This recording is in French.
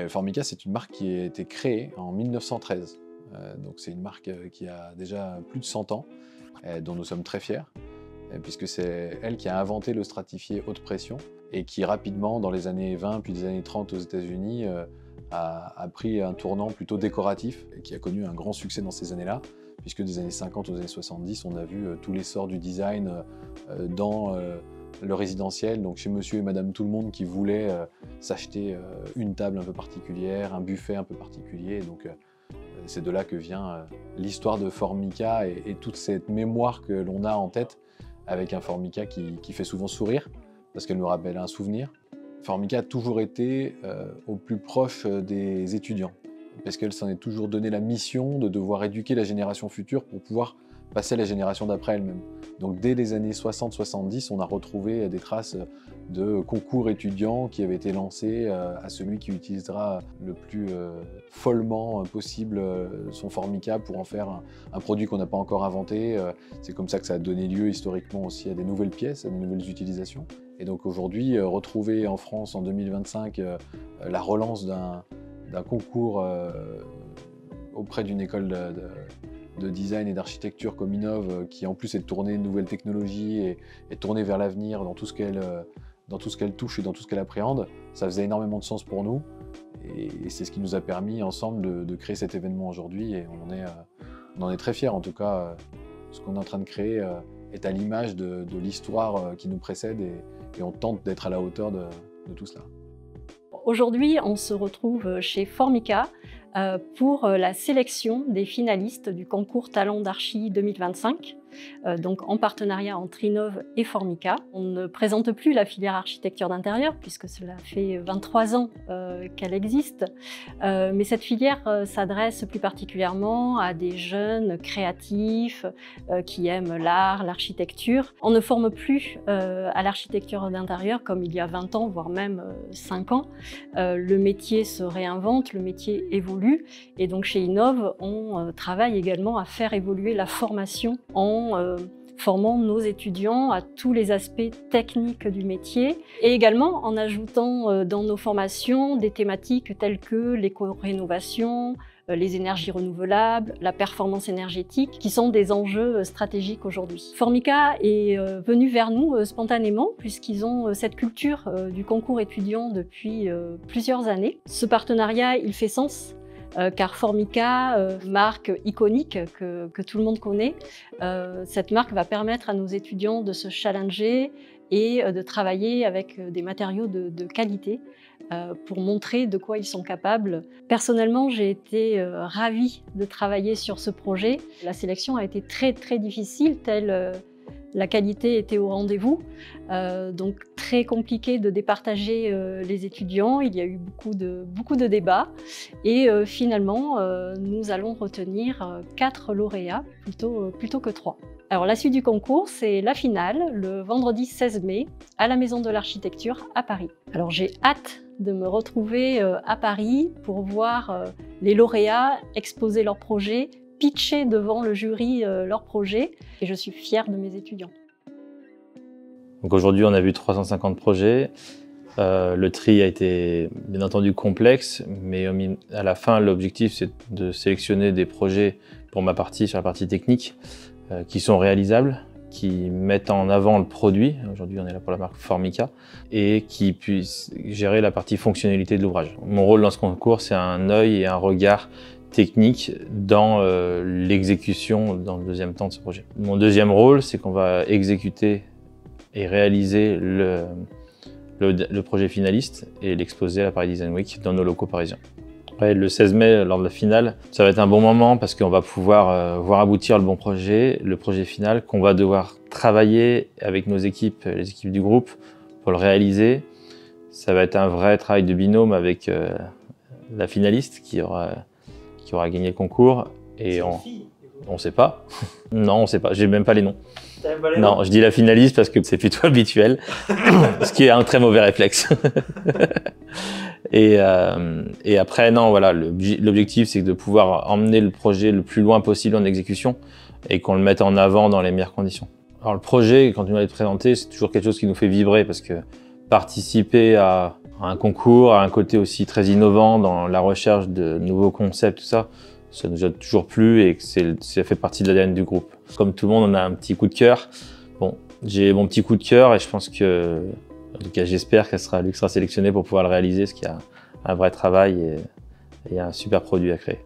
Formica, c'est une marque qui a été créée en 1913. Donc c'est une marque qui a déjà plus de 100 ans, dont nous sommes très fiers, puisque c'est elle qui a inventé le stratifié haute pression et qui rapidement, dans les années 20 puis des années 30 aux États-Unis, a pris un tournant plutôt décoratif et qui a connu un grand succès dans ces années-là, puisque des années 50 aux années 70, on a vu tout l'essor du design dans le résidentiel, donc chez monsieur et madame tout le monde qui voulait s'acheter une table un peu particulière, un buffet un peu particulier. Donc c'est de là que vient l'histoire de Formica et toute cette mémoire que l'on a en tête avec un Formica qui fait souvent sourire parce qu'elle nous rappelle un souvenir. Formica a toujours été au plus proche des étudiants parce qu'elle s'en est toujours donné la mission de devoir éduquer la génération future pour pouvoir passer à la génération d'après elle-même. Donc dès les années 60-70, on a retrouvé des traces de concours étudiants qui avaient été lancés à celui qui utilisera le plus follement possible son Formica pour en faire un produit qu'on n'a pas encore inventé. C'est comme ça que ça a donné lieu historiquement aussi à des nouvelles pièces, à des nouvelles utilisations. Et donc aujourd'hui, retrouver en France en 2025 la relance d'un concours auprès d'une école de design et d'architecture comme Innov, qui en plus est tournée nouvelles technologies et tournée vers l'avenir dans tout ce qu'elle touche et dans tout ce qu'elle appréhende, ça faisait énormément de sens pour nous. Et c'est ce qui nous a permis ensemble de créer cet événement aujourd'hui. Et on en est très fiers. En tout cas, ce qu'on est en train de créer est à l'image de l'histoire qui nous précède et on tente d'être à la hauteur de tout cela. Aujourd'hui, on se retrouve chez Formica pour la sélection des finalistes du concours Talent d'Archi 2025, donc en partenariat entre Innov et Formica. On ne présente plus la filière architecture d'intérieur puisque cela fait 23 ans qu'elle existe, mais cette filière s'adresse plus particulièrement à des jeunes créatifs qui aiment l'art, l'architecture. On ne forme plus à l'architecture d'intérieur comme il y a 20 ans, voire même 5 ans. Le métier se réinvente, le métier évolue. Et donc chez Innov, on travaille également à faire évoluer la formation en formant nos étudiants à tous les aspects techniques du métier et également en ajoutant dans nos formations des thématiques telles que l'éco-rénovation, les énergies renouvelables, la performance énergétique, qui sont des enjeux stratégiques aujourd'hui. Formica est venu vers nous spontanément puisqu'ils ont cette culture du concours étudiant depuis plusieurs années. Ce partenariat, il fait sens car Formica, marque iconique que tout le monde connaît, cette marque va permettre à nos étudiants de se challenger et de travailler avec des matériaux de qualité pour montrer de quoi ils sont capables. Personnellement, j'ai été ravie de travailler sur ce projet. La sélection a été très difficile, telle la qualité était au rendez-vous, donc très compliqué de départager les étudiants. Il y a eu beaucoup de débats et finalement, nous allons retenir 4 lauréats plutôt que 3. Alors la suite du concours, c'est la finale, le vendredi 16 mai, à la Maison de l'Architecture à Paris. Alors j'ai hâte de me retrouver à Paris pour voir les lauréats exposer leurs projets, pitcher devant le jury leur projet et je suis fière de mes étudiants. Donc aujourd'hui, on a vu 350 projets. Le tri a été bien entendu complexe, mais à la fin, l'objectif c'est de sélectionner des projets pour ma partie, sur la partie technique, qui sont réalisables, qui mettent en avant le produit, aujourd'hui on est là pour la marque Formica, et qui puissent gérer la partie fonctionnalité de l'ouvrage. Mon rôle dans ce concours, c'est un œil et un regard technique dans l'exécution dans le deuxième temps de ce projet. Mon deuxième rôle, c'est qu'on va exécuter et réaliser le projet finaliste et l'exposer à la Paris Design Week dans nos locaux parisiens. Après, le 16 mai, lors de la finale, ça va être un bon moment parce qu'on va pouvoir voir aboutir le projet final qu'on va devoir travailler avec nos équipes, les équipes du groupe pour le réaliser. Ça va être un vrai travail de binôme avec la finaliste qui aura gagné le concours et on sait pas. Non, on sait pas. J'ai même pas les noms. Non, je dis la finaliste parce que c'est plutôt habituel, ce qui est un très mauvais réflexe. Et après, non, voilà, l'objectif c'est de pouvoir emmener le projet le plus loin possible en exécution et qu'on le mette en avant dans les meilleures conditions. Alors le projet, quand il va être présenté, c'est toujours quelque chose qui nous fait vibrer parce que participer à Un concours a un côté aussi très innovant dans la recherche de nouveaux concepts, tout ça. Ça nous a toujours plu et que ça fait partie de l'ADN du groupe. Comme tout le monde, on a un petit coup de cœur. Bon, j'ai mon petit coup de cœur et je pense que, en tout cas, j'espère qu'elle sera sélectionnée pour pouvoir le réaliser, parce qu'il y a un vrai travail et un super produit à créer.